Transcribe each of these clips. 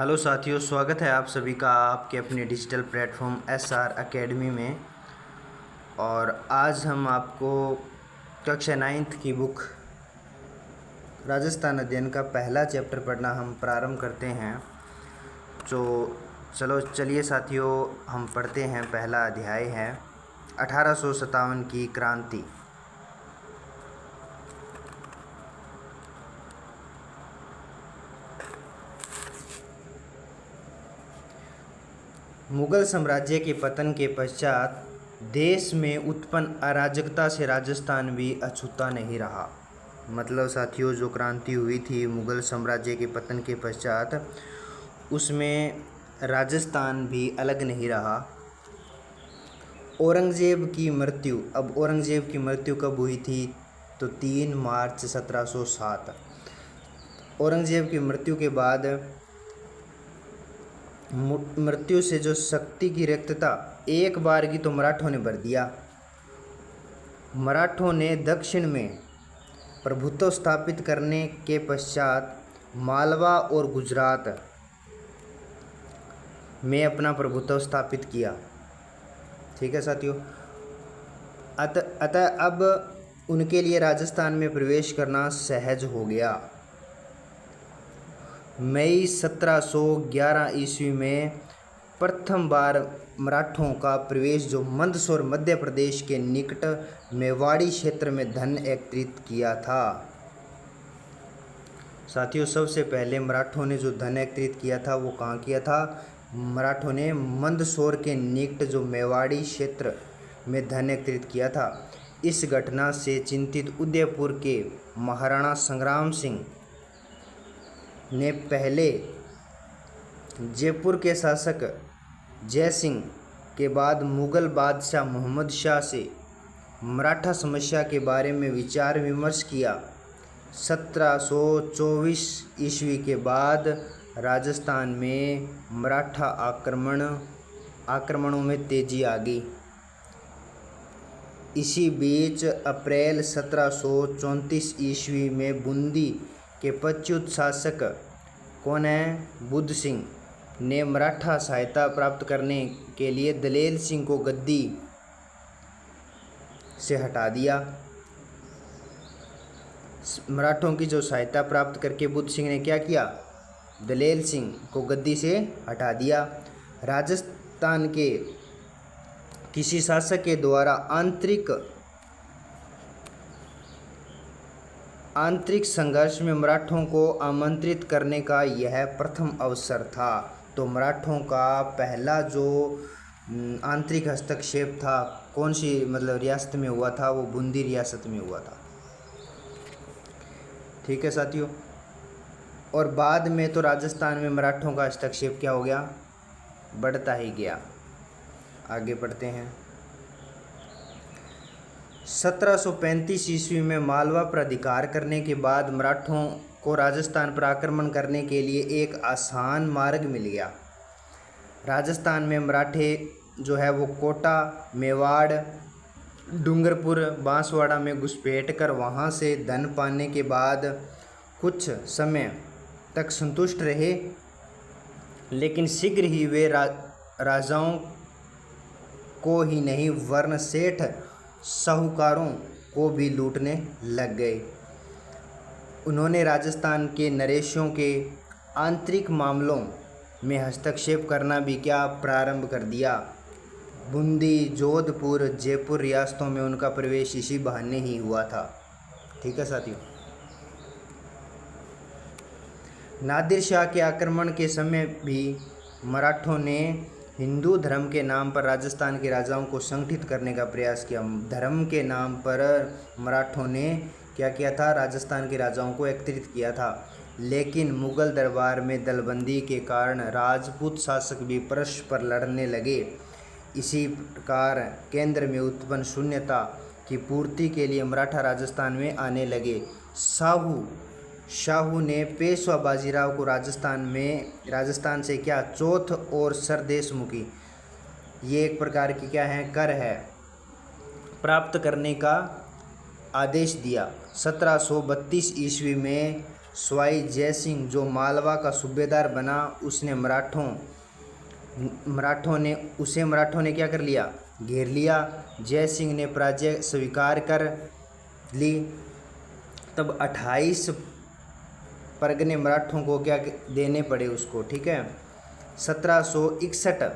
Hello साथियों, स्वागत है आप सभी का आपके अपने डिजिटल प्लेटफॉर्म SR एकेडमी में। और आज हम आपको कक्षा 9th की बुक राजस्थान अध्ययन का पहला चैप्टर पढ़ना हम प्रारंभ करते हैं। तो चलिए साथियों, हम पढ़ते हैं। पहला अध्याय है 1857 की क्रांति। मुगल साम्राज्य के पतन के पश्चात देश में उत्पन्न अराजकता से राजस्थान भी अछूता नहीं रहा। मतलब साथियों, जो क्रांति हुई थी मुगल साम्राज्य के पतन के पश्चात, उसमें राजस्थान भी अलग नहीं रहा। औरंगजेब की मृत्यु, अब औरंगजेब की मृत्यु कब हुई थी? तो 3 मार्च 1707। औरंगजेब की मृत्यु के बाद मृत्यु से जो शक्ति की रिक्तता एक बार की तो मराठों ने भर दिया। मराठों ने दक्षिण में प्रभुत्व स्थापित करने के पश्चात मालवा और गुजरात में अपना प्रभुत्व स्थापित किया। ठीक है साथियों। अतः अब उनके लिए राजस्थान में प्रवेश करना सहज हो गया। मई 1711 ईस्वी में प्रथम बार मराठों का प्रवेश जो मंदसौर मध्य प्रदेश के निकट मेवाड़ी क्षेत्र में धन एकत्रित किया था। साथियों, सबसे पहले मराठों ने जो धन एकत्रित किया था वो कहाँ किया था? मराठों ने मंदसौर के निकट जो मेवाड़ी क्षेत्र में धन एकत्रित किया था। इस घटना से चिंतित उदयपुर के महाराणा संग्राम सिंह ने पहले जयपुर के शासक जय सिंह के बाद मुगल बादशाह मोहम्मद शाह से मराठा समस्या के बारे में विचार विमर्श किया। 1724 ईस्वी के बाद राजस्थान में मराठा आक्रमणों में तेजी आ गई। इसी बीच अप्रैल 1734 ईस्वी में बूंदी के पच्युत शासक कौन है? बुद्ध सिंह ने मराठा सहायता प्राप्त करने के लिए दलेल सिंह को गद्दी से हटा दिया। मराठों की जो सहायता प्राप्त करके बुद्ध सिंह ने क्या किया? दलेल सिंह को गद्दी से हटा दिया। राजस्थान के किसी शासक के द्वारा आंतरिक संघर्ष में मराठों को आमंत्रित करने का यह प्रथम अवसर था। तो मराठों का पहला जो आंतरिक हस्तक्षेप था कौन सी रियासत में हुआ था? वो बूंदी रियासत में हुआ था। ठीक है साथियों। और बाद में तो राजस्थान में मराठों का हस्तक्षेप क्या हो गया? बढ़ता ही गया। आगे बढ़ते हैं। 1735 ईस्वी में मालवा पर अधिकार करने के बाद मराठों को राजस्थान पर आक्रमण करने के लिए एक आसान मार्ग मिल गया। राजस्थान में मराठे जो है वो कोटा, मेवाड़, डूंगरपुर, बांसवाड़ा में घुसपैठ कर वहाँ से धन पाने के बाद कुछ समय तक संतुष्ट रहे, लेकिन शीघ्र ही वे राजाओं को ही नहीं वरन सेठ साहूकारों को भी लूटने लग गए। उन्होंने राजस्थान के नरेशों के आंतरिक मामलों में हस्तक्षेप करना भी क्या प्रारंभ कर दिया। बूंदी, जोधपुर, जयपुर रियासतों में उनका प्रवेश इसी बहाने ही हुआ था। ठीक है साथियों। नादिर शाह के आक्रमण के समय भी मराठों ने हिंदू धर्म के नाम पर राजस्थान के राजाओं को संगठित करने का प्रयास किया। धर्म के नाम पर मराठों ने क्या किया था? राजस्थान के राजाओं को एकत्रित किया था। लेकिन मुगल दरबार में दलबंदी के कारण राजपूत शासक भी परस्पर लड़ने लगे। इसी प्रकार केंद्र में उत्पन्न शून्यता की पूर्ति के लिए मराठा राजस्थान में आने लगे। शाहू ने पेशवा बाजीराव को राजस्थान से क्या चौथ और सरदेशमुखी, ये एक प्रकार की क्या है, कर है, प्राप्त करने का आदेश दिया। 1732 ईस्वी में सवाई जय सिंह जो मालवा का सूबेदार बना, उसने मराठों ने क्या कर लिया, घेर लिया। जय सिंह ने पराजय स्वीकार कर ली। तब 28 परगने मराठों को क्या देने पड़े उसको, ठीक है। 1761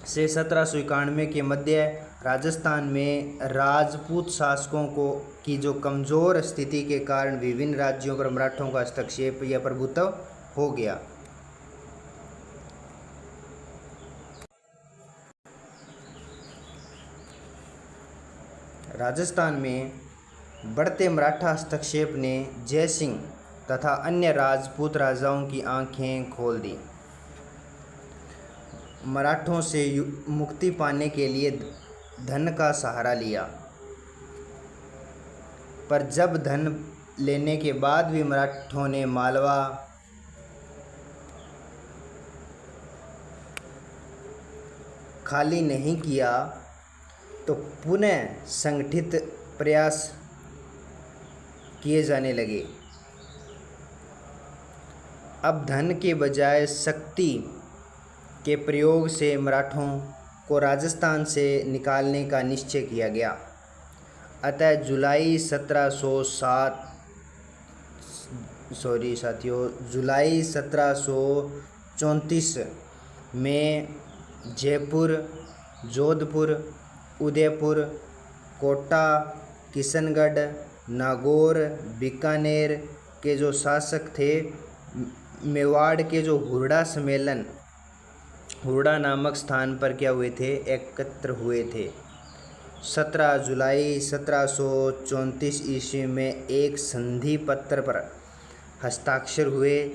से 1791 के मध्य राजस्थान में राजपूत शासकों की जो कमज़ोर स्थिति के कारण विभिन्न राज्यों पर मराठों का हस्तक्षेप या प्रभुत्व हो गया। राजस्थान में बढ़ते मराठा हस्तक्षेप ने जय सिंह तथा अन्य राजपूत राजाओं की आंखें खोल दी। मराठों से मुक्ति पाने के लिए धन का सहारा लिया, पर जब धन लेने के बाद भी मराठों ने मालवा खाली नहीं किया, तो पुनः संगठित प्रयास किए जाने लगे। अब धन के बजाय शक्ति के प्रयोग से मराठों को राजस्थान से निकालने का निश्चय किया गया। अतः जुलाई 1734 में जयपुर, जोधपुर, उदयपुर, कोटा, किशनगढ़, नागौर, बीकानेर के जो शासक थे, मेवाड़ के जो हुरडा नामक स्थान पर क्या हुए थे, एकत्र हुए थे। 17 जुलाई 1734 ईस्वी में एक संधि पत्र पर हस्ताक्षर हुए,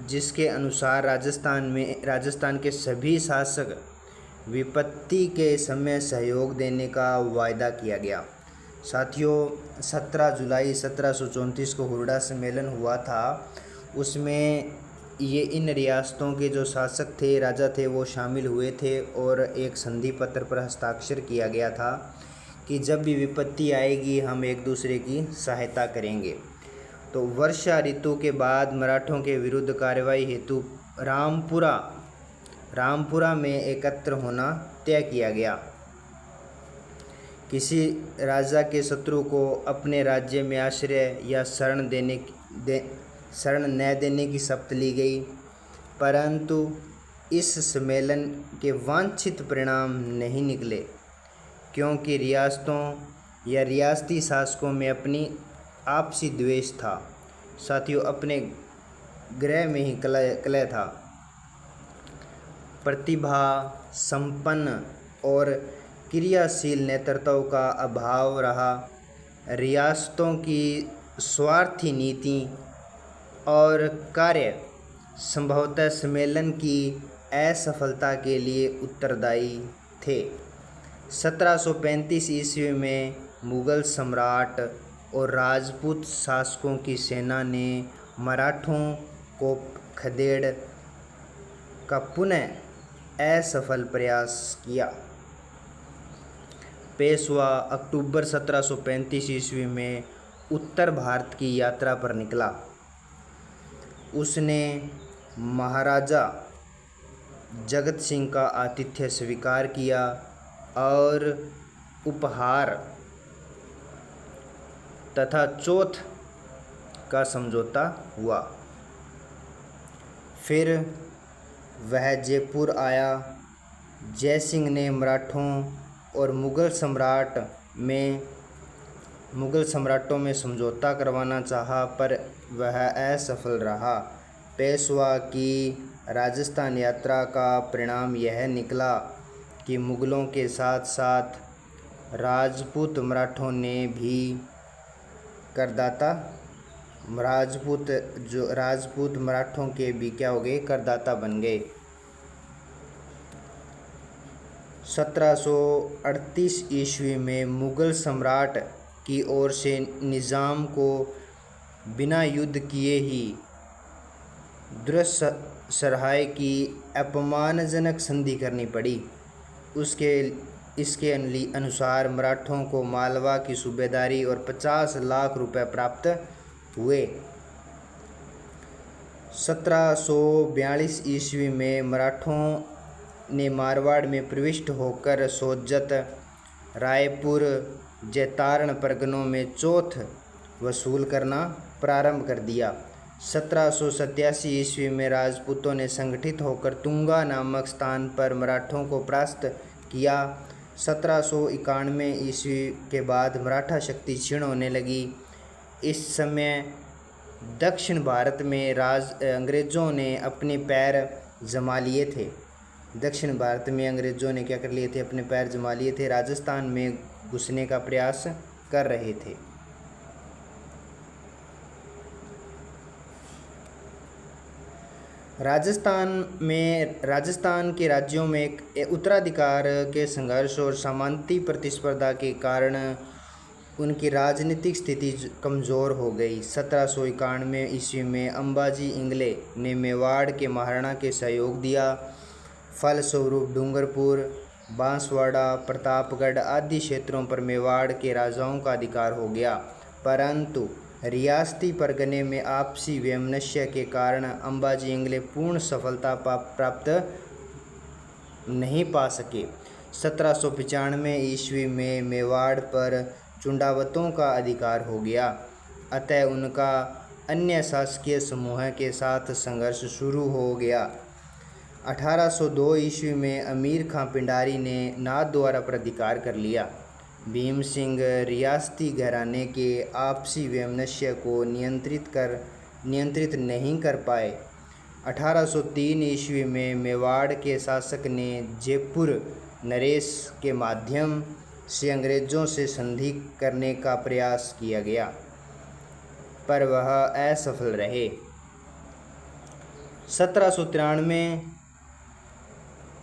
जिसके अनुसार राजस्थान के सभी शासक विपत्ति के समय सहयोग देने का वायदा किया गया। साथियों, 17 जुलाई 1734 को हुरडा सम्मेलन हुआ था। उसमें ये इन रियासतों के जो शासक थे, राजा थे, वो शामिल हुए थे और एक संधि पत्र पर हस्ताक्षर किया गया था कि जब भी विपत्ति आएगी हम एक दूसरे की सहायता करेंगे। तो वर्षा ऋतु के बाद मराठों के विरुद्ध कार्रवाई हेतु रामपुरा में एकत्र होना तय किया गया। किसी राजा के शत्रु को अपने राज्य में आश्रय या शरण न देने की शपथ ली गई, परंतु इस सम्मेलन के वांछित परिणाम नहीं निकले, क्योंकि रियासतों या रियासती शासकों में अपनी आपसी द्वेष था। साथियों, अपने गृह में ही कलह था। प्रतिभा संपन्न और क्रियाशील नेतृत्व का अभाव रहा। रियासतों की स्वार्थी नीति और कार्य संभवतः सम्मेलन की असफलता के लिए उत्तरदायी थे। 1735 ईस्वी में मुगल सम्राट और राजपूत शासकों की सेना ने मराठों को खदेड़ का पुनः असफल प्रयास किया। पेशवा अक्टूबर 1735 ईस्वी में उत्तर भारत की यात्रा पर निकला। उसने महाराजा जगत सिंह का आतिथ्य स्वीकार किया और उपहार तथा चौथ का समझौता हुआ। फिर वह जयपुर आया। जय सिंह ने मराठों और मुगल सम्राटों में समझौता करवाना चाहा, पर वह असफल रहा। पेशवा की राजस्थान यात्रा का परिणाम यह निकला कि मुगलों के साथ साथ राजपूत मराठों ने भी राजपूत मराठों के भी क्या हो गए, करदाता बन गए। 1738 ईस्वी में मुगल सम्राट की ओर से निज़ाम को बिना युद्ध किए ही दुर्सराय की अपमानजनक संधि करनी पड़ी। इसके अनुसार मराठों को मालवा की सूबेदारी और 50 लाख रुपए प्राप्त हुए। 1742 ईस्वी में मराठों ने मारवाड़ में प्रविष्ट होकर सोज्जत, रायपुर, जैतारण परगनों में चौथ वसूल करना प्रारंभ कर दिया। 1787 ईस्वी में राजपूतों ने संगठित होकर तुंगा नामक स्थान पर मराठों को परास्त किया। 1791 ईस्वी के बाद मराठा शक्ति क्षीण होने लगी। इस समय दक्षिण भारत में अंग्रेज़ों ने अपने पैर जमा लिए थे। दक्षिण भारत में अंग्रेज़ों ने क्या कर लिए थे? अपने पैर जमा लिए थे। राजस्थान में घुसने का प्रयास कर रहे थे। राजस्थान के राज्यों में उत्तराधिकार के संघर्ष और सामंती प्रतिस्पर्धा के कारण उनकी राजनीतिक स्थिति कमज़ोर हो गई। 1791 ईस्वी में अंबाजी इंगले ने मेवाड़ के महाराणा के सहयोग दिया। फलस्वरूप डूंगरपुर, बांसवाड़ा, प्रतापगढ़ आदि क्षेत्रों पर मेवाड़ के राजाओं का अधिकार हो गया, परंतु रियासती परगने में आपसी वैमनस्य के कारण अंबाजी इंगले पूर्ण सफलता प्राप्त नहीं पा सके। 1795 ईस्वी में मेवाड़ पर चुंडावतों का अधिकार हो गया, अतः उनका अन्य शासकीय समूह के साथ संघर्ष शुरू हो गया। 1802 ईस्वी में अमीर खां पिंडारी ने नाथद्वारा पर अधिकार कर लिया। भीम सिंह रियासती घराने के आपसी वैमनस्य को नियंत्रित नहीं कर पाए। 1803 ईस्वी में मेवाड़ के शासक ने जयपुर नरेश के माध्यम से अंग्रेज़ों से संधि करने का प्रयास किया गया, पर वह असफल रहे। 1793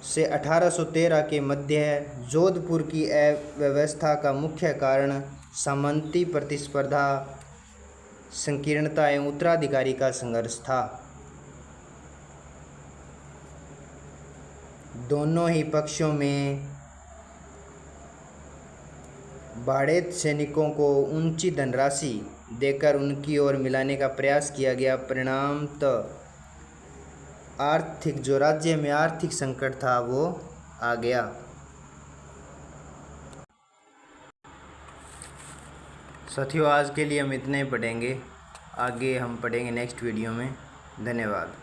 से 1813 के मध्य जोधपुर की अव्यवस्था का मुख्य कारण सामंती प्रतिस्पर्धा, संकीर्णता एवं उत्तराधिकारी का संघर्ष था। दोनों ही पक्षों में बाड़ेत सैनिकों को ऊंची धनराशि देकर उनकी ओर मिलाने का प्रयास किया गया। परिणामतः जो राज्य में आर्थिक संकट था वो आ गया। साथियों, आज के लिए हम इतना ही पढ़ेंगे, आगे हम पढ़ेंगे नेक्स्ट वीडियो में। धन्यवाद।